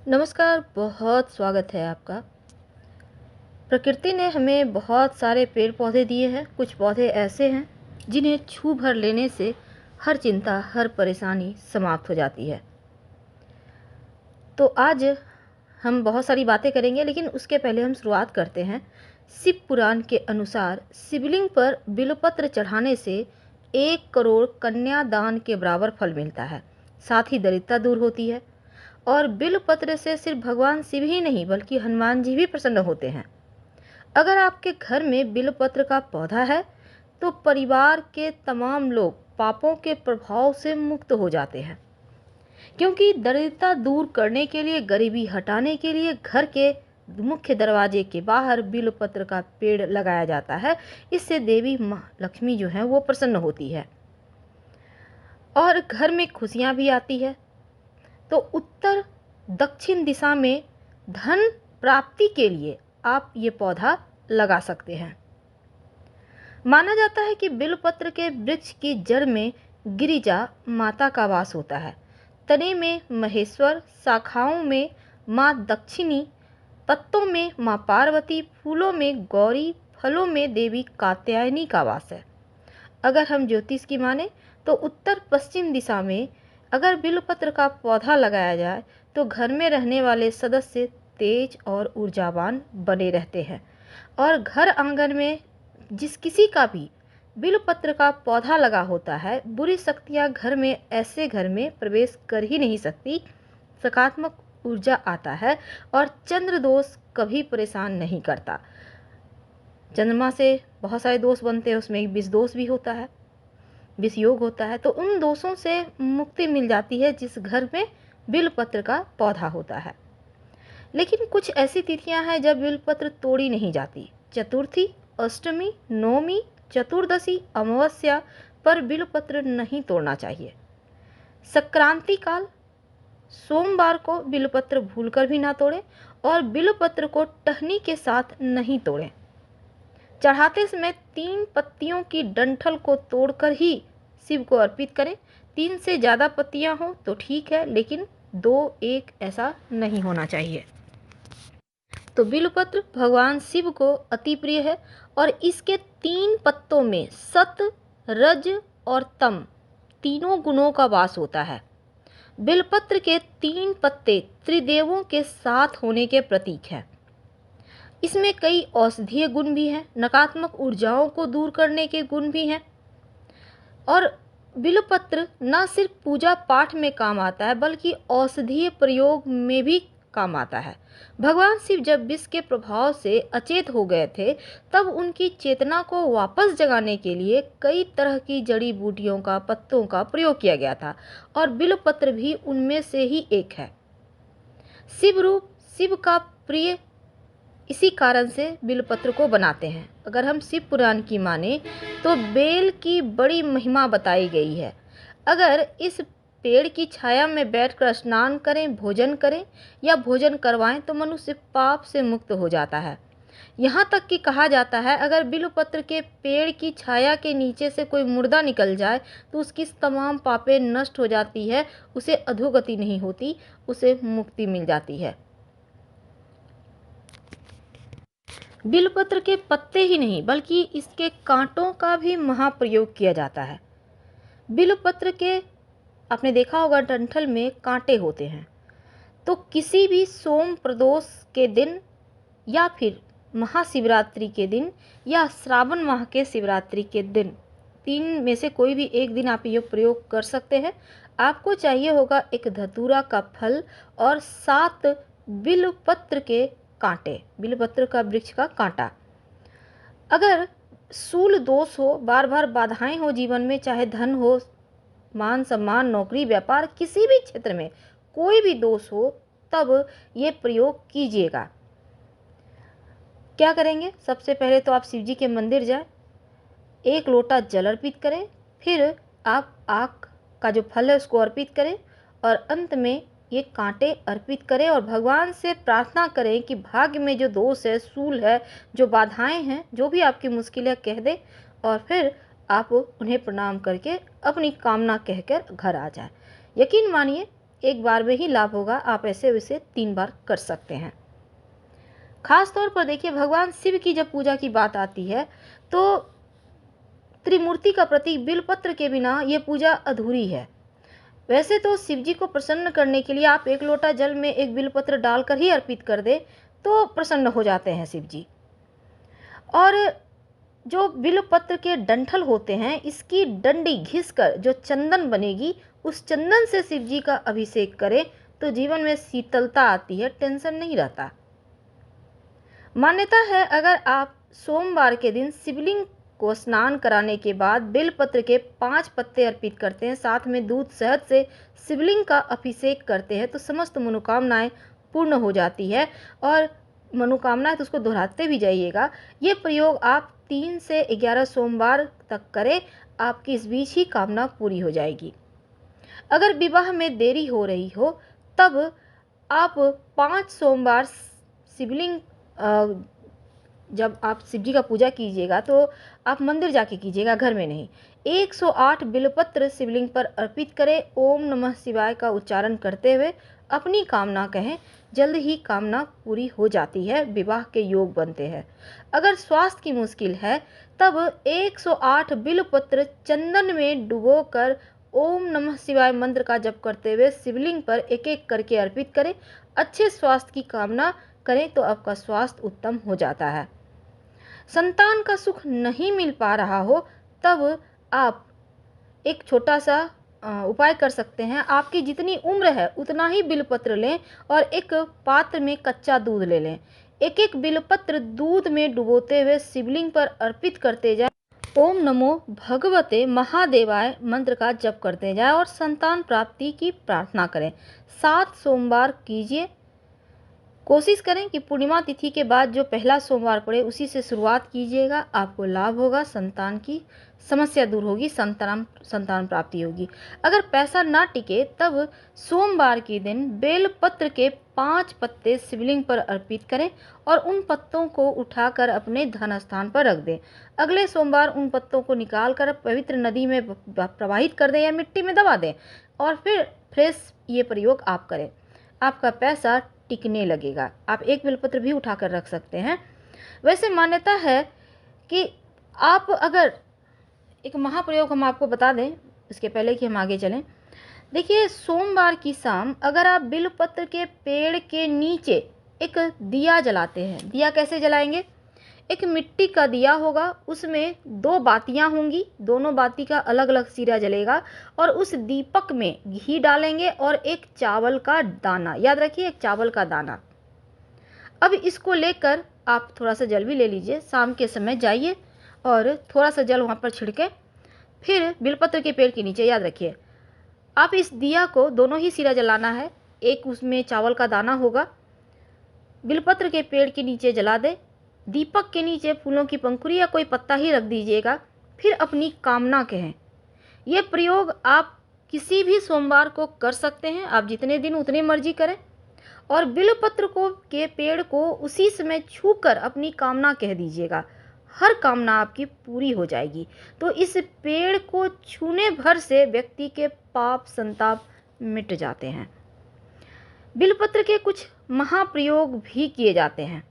नमस्कार, बहुत स्वागत है आपका। प्रकृति ने हमें बहुत सारे पेड़ पौधे दिए हैं। कुछ पौधे ऐसे हैं जिन्हें छू भर लेने से हर चिंता, हर परेशानी समाप्त हो जाती है। तो आज हम बहुत सारी बातें करेंगे, लेकिन उसके पहले हम शुरुआत करते हैं। शिव पुराण के अनुसार शिवलिंग पर बिल्वपत्र चढ़ाने से 1 करोड़ कन्यादान के बराबर फल मिलता है। साथ ही दरिद्रता दूर होती है। और बिल्वपत्र से सिर्फ भगवान शिव ही नहीं बल्कि हनुमान जी भी प्रसन्न होते हैं। अगर आपके घर में बिल्वपत्र का पौधा है तो परिवार के तमाम लोग पापों के प्रभाव से मुक्त हो जाते हैं, क्योंकि दरिद्रता दूर करने के लिए, गरीबी हटाने के लिए घर के मुख्य दरवाजे के बाहर बिल्वपत्र का पेड़ लगाया जाता है। इससे देवी माँ लक्ष्मी जो है वो प्रसन्न होती है और घर में खुशियाँ भी आती है। तो उत्तर दक्षिण दिशा में धन प्राप्ति के लिए आप ये पौधा लगा सकते हैं। माना जाता है कि बिल्वपत्र के वृक्ष की जड़ में गिरिजा माता का वास होता है। तने में महेश्वर, शाखाओं में माँ दक्षिणी, पत्तों में माँ पार्वती, फूलों में गौरी, फलों में देवी कात्यायनी का वास है। अगर हम ज्योतिष की माने तो उत्तर पश्चिम दिशा में अगर बिल्वपत्र का पौधा लगाया जाए तो घर में रहने वाले सदस्य तेज और ऊर्जावान बने रहते हैं। और घर आंगन में जिस किसी का भी बिल्वपत्र का पौधा लगा होता है, बुरी शक्तियां ऐसे घर में प्रवेश कर ही नहीं सकती। सकारात्मक ऊर्जा आता है और चंद्र दोष कभी परेशान नहीं करता। चंद्रमा से बहुत सारे दोष बनते हैं, उसमें विष दोष भी होता है, विष योग होता है। तो उन दोषों से मुक्ति मिल जाती है जिस घर में बिल्वपत्र का पौधा होता है। लेकिन कुछ ऐसी तिथियां हैं जब बिल्वपत्र तोड़ी नहीं जाती। चतुर्थी, अष्टमी, नवमी, चतुर्दशी, अमावस्या पर बिल्वपत्र नहीं तोड़ना चाहिए। संक्रांति काल, सोमवार को बिल्वपत्र भूलकर भी ना तोड़ें और बिल्वपत्र को टहनी के साथ नहीं तोड़ें। चढ़ाते समय 3 पत्तियों की डंठल को तोड़कर ही शिव को अर्पित करें। 3 से ज़्यादा पत्तियां हो तो ठीक है, लेकिन 2-1 ऐसा नहीं होना चाहिए। तो बिल्वपत्र भगवान शिव को अति प्रिय है और इसके 3 पत्तों में सत, रज और तम तीनों गुणों का वास होता है। बिल्वपत्र के 3 पत्ते त्रिदेवों के साथ होने के प्रतीक हैं। इसमें कई औषधीय गुण भी हैं, नकारात्मक ऊर्जाओं को दूर करने के गुण भी हैं। और बिल्वपत्र न सिर्फ पूजा पाठ में काम आता है बल्कि औषधीय प्रयोग में भी काम आता है। भगवान शिव जब विष के प्रभाव से अचेत हो गए थे तब उनकी चेतना को वापस जगाने के लिए कई तरह की जड़ी बूटियों का, पत्तों का प्रयोग किया गया था और बिल्वपत्र भी उनमें से ही एक है। शिव रूप शिव का प्रिय इसी कारण से बिल्वपत्र को बनाते हैं। अगर हम शिव पुराण की माने तो बेल की बड़ी महिमा बताई गई है। अगर इस पेड़ की छाया में बैठकर स्नान करें, भोजन करें या भोजन करवाएं तो मनुष्य पाप से मुक्त हो जाता है। यहाँ तक कि कहा जाता है अगर बिल्वपत्र के पेड़ की छाया के नीचे से कोई मुर्दा निकल जाए तो उसकी तमाम पापें नष्ट हो जाती है, उसे अधोगति नहीं होती, उसे मुक्ति मिल जाती है। बिल्वपत्र के पत्ते ही नहीं बल्कि इसके कांटों का भी महाप्रयोग किया जाता है। बिल्वपत्र के आपने देखा होगा डंठल में कांटे होते हैं। तो किसी भी सोम प्रदोष के दिन या फिर महाशिवरात्रि के दिन या श्रावण माह के शिवरात्रि के दिन, 3 में से कोई भी एक दिन आप ये प्रयोग कर सकते हैं। आपको चाहिए होगा एक धतूरा का फल और 7 बिल्वपत्र के कांटे, बिल्वपत्र का वृक्ष का कांटा। अगर शूल दोष हो, बार बार बाधाएं हो जीवन में, चाहे धन हो, मान सम्मान, नौकरी, व्यापार, किसी भी क्षेत्र में कोई भी दोष हो, तब ये प्रयोग कीजिएगा। क्या करेंगे? सबसे पहले तो आप शिव जी के मंदिर जाएं, 1 लोटा जल अर्पित करें, फिर आप आक का जो फल है उसको अर्पित करें और अंत में ये कांटे अर्पित करें और भगवान से प्रार्थना करें कि भाग्य में जो दोष है, शूल है, जो बाधाएं हैं, जो भी आपकी मुश्किलें कह दे और फिर आप उन्हें प्रणाम करके अपनी कामना कहकर घर आ जाए। यकीन मानिए एक बार में ही लाभ होगा, आप ऐसे वैसे 3 बार कर सकते हैं। खास तौर पर देखिए, भगवान शिव की जब पूजा की बात आती है तो त्रिमूर्ति का प्रतीक बिलपत्र के बिना ये पूजा अधूरी है। वैसे तो शिव जी को प्रसन्न करने के लिए आप 1 लोटा जल में 1 बिलपत्र डालकर ही अर्पित कर दे तो प्रसन्न हो जाते हैं शिव जी। और जो बिलपत्र के डंठल होते हैं, इसकी डंडी घिसकर जो चंदन बनेगी, उस चंदन से शिव जी का अभिषेक करें तो जीवन में शीतलता आती है, टेंशन नहीं रहता। मान्यता है, अगर आप सोमवार के दिन शिवलिंग को स्नान कराने के बाद बेलपत्र के 5 पत्ते अर्पित करते हैं, साथ में दूध शहद से शिवलिंग का अभिषेक करते हैं, तो समस्त मनोकामनाएं पूर्ण हो जाती है। और मनोकामनाएं तो उसको दोहराते भी जाइएगा। ये प्रयोग आप 3 से 11 सोमवार तक करें, आपकी इस बीच ही कामना पूरी हो जाएगी। अगर विवाह में देरी हो रही हो तब आप 5 सोमवार शिवलिंग जब आप शिव जी का पूजा कीजिएगा तो आप मंदिर जाके कीजिएगा, घर में नहीं। 108 बिलपत्र शिवलिंग पर अर्पित करें। ओम नमः शिवाय का उच्चारण करते हुए अपनी कामना कहें, जल्द ही कामना पूरी हो जाती है, विवाह के योग बनते हैं। अगर स्वास्थ्य की मुश्किल है तब 108 बिलपत्र चंदन में डुबोकर ओम नमः शिवाय मंत्र का जप करते हुए शिवलिंग पर एक एक करके अर्पित करें। अच्छे स्वास्थ्य की कामना करें तो आपका स्वास्थ्य उत्तम हो जाता है। संतान का सुख नहीं मिल पा रहा हो तब आप एक छोटा सा उपाय कर सकते हैं। आपकी जितनी उम्र है उतना ही बिलपत्र लें और एक पात्र में कच्चा दूध ले लें। एक एक बिलपत्र दूध में डुबोते हुए शिवलिंग पर अर्पित करते जाएं। ओम नमो भगवते महादेवाय मंत्र का जप करते जाएं और संतान प्राप्ति की प्रार्थना करें। 7 सोमवार कीजिए। कोशिश करें कि पूर्णिमा तिथि के बाद जो पहला सोमवार पड़े उसी से शुरुआत कीजिएगा, आपको लाभ होगा, संतान की समस्या दूर होगी, संतान प्राप्ति होगी। अगर पैसा ना टिके तब सोमवार के दिन बेलपत्र के 5 पत्ते शिवलिंग पर अर्पित करें और उन पत्तों को उठाकर अपने धन स्थान पर रख दें। अगले सोमवार उन पत्तों को निकालकर पवित्र नदी में प्रवाहित कर दें या मिट्टी में दबा दें और फिर फ्रेश ये प्रयोग आप करें। आपका पैसा टिकने लगेगा। आप 1 बेलपत्र भी उठाकर रख सकते हैं। वैसे मान्यता है कि आप अगर एक महाप्रयोग हम आपको बता दें इसके पहले कि हम आगे चलें। देखिए, सोमवार की शाम अगर आप बिलपत्र के पेड़ के नीचे एक दिया जलाते हैं। दिया कैसे जलाएंगे? एक मिट्टी का दिया होगा, उसमें 2 बातियां होंगी, दोनों बाती का अलग अलग सिरा जलेगा और उस दीपक में घी डालेंगे और एक चावल का दाना, याद रखिए एक चावल का दाना। अब इसको लेकर आप थोड़ा सा जल भी ले लीजिए। शाम के समय जाइए और थोड़ा सा जल वहाँ पर छिड़के, फिर बिलपत्र के पेड़ के नीचे, याद रखिए आप इस दिया को दोनों ही सिरा जलाना है। एक उसमें चावल का दाना होगा, बिलपत्र के पेड़ के नीचे जला दे। दीपक के नीचे फूलों की पंखुड़ी या कोई पत्ता ही रख दीजिएगा। फिर अपनी कामना कहें। यह प्रयोग आप किसी भी सोमवार को कर सकते हैं, आप जितने दिन उतने मर्जी करें। और बिलपत्र को के पेड़ को उसी समय छूकर अपनी कामना कह दीजिएगा, हर कामना आपकी पूरी हो जाएगी। तो इस पेड़ को छूने भर से व्यक्ति के पाप संताप मिट जाते हैं। बिलपत्र के कुछ महाप्रयोग भी किए जाते हैं।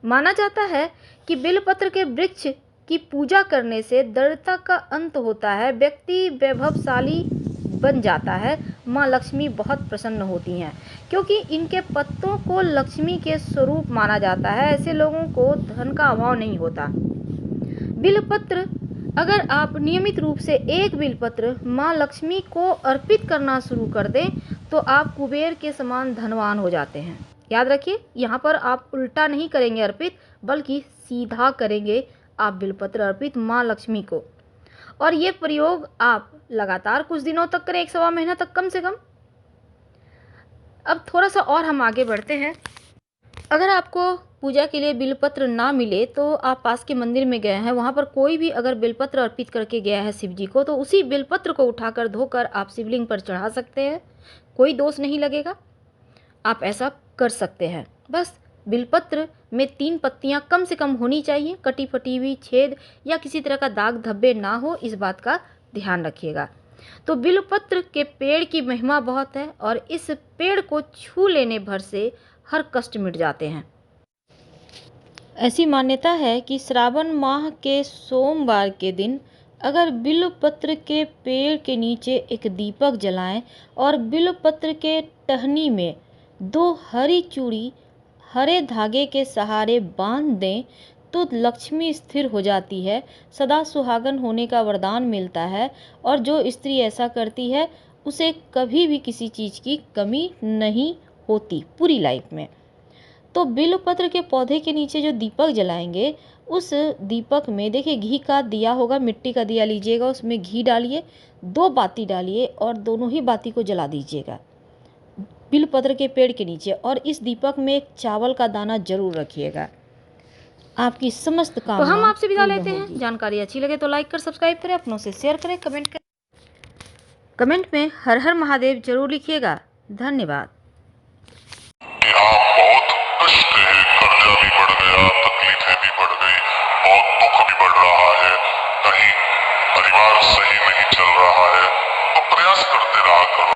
माना जाता है कि बिलपत्र के वृक्ष की पूजा करने से दरिद्रता का अंत होता है, व्यक्ति वैभवशाली बन जाता है, माँ लक्ष्मी बहुत प्रसन्न होती हैं, क्योंकि इनके पत्तों को लक्ष्मी के स्वरूप माना जाता है। ऐसे लोगों को धन का अभाव नहीं होता। बिलपत्र अगर आप नियमित रूप से 1 बिलपत्र माँ लक्ष्मी को अर्पित करना शुरू कर दें तो आप कुबेर के समान धनवान हो जाते हैं। याद रखिए, यहाँ पर आप उल्टा नहीं करेंगे अर्पित, बल्कि सीधा करेंगे आप बिलपत्र अर्पित माँ लक्ष्मी को। और ये प्रयोग आप लगातार कुछ दिनों तक करें, 1 सवा महीना तक कम से कम। अब थोड़ा सा और हम आगे बढ़ते हैं। अगर आपको पूजा के लिए बिलपत्र ना मिले तो आप पास के मंदिर में गए हैं, वहाँ पर कोई भी अगर बिलपत्र अर्पित करके गया है शिव जी को, तो उसी बिलपत्र को उठाकर धोकर आप शिवलिंग पर चढ़ा सकते हैं, कोई दोष नहीं लगेगा। आप ऐसा कर सकते हैं। बस बिलपत्र में 3 पत्तियां कम से कम होनी चाहिए, कटी फटी हुई, छेद या किसी तरह का दाग धब्बे ना हो, इस बात का ध्यान रखिएगा। तो बिल्वपत्र के पेड़ की महिमा बहुत है और इस पेड़ को छू लेने भर से हर कष्ट मिट जाते हैं। ऐसी मान्यता है कि श्रावण माह के सोमवार के दिन अगर बिल्वपत्र के पेड़ के नीचे एक दीपक जलाएं और बिल्वपत्र के टहनी में 2 हरी चूड़ी हरे धागे के सहारे बांध दें तो लक्ष्मी स्थिर हो जाती है, सदा सुहागन होने का वरदान मिलता है और जो स्त्री ऐसा करती है उसे कभी भी किसी चीज़ की कमी नहीं होती पूरी लाइफ में। तो बिल्वपत्र के पौधे के नीचे जो दीपक जलाएंगे, उस दीपक में देखिए घी का दिया होगा, मिट्टी का दिया लीजिएगा, उसमें घी डालिए, 2 बाती डालिए और दोनों ही बाती को जला दीजिएगा बिल्वपत्र के पेड़ के नीचे। और इस दीपक में एक चावल का दाना जरूर रखिएगा, आपकी समस्त कामना। तो हम आपसे विदा लेते हैं। जानकारी अच्छी लगे तो लाइक कर सब्सक्राइब करें, अपनों से शेयर करें, कमेंट में हर हर महादेव जरूर लिखिएगा। धन्यवाद। आप बहुत कष्ट है, कर्जा भी बढ़ गया, तकलीफें भी बढ़ गई, बहुत दुख भी बढ़ रहा है, कहीं परिवार सही नहीं चल रहा है, तो प्रयास करते रहा करो।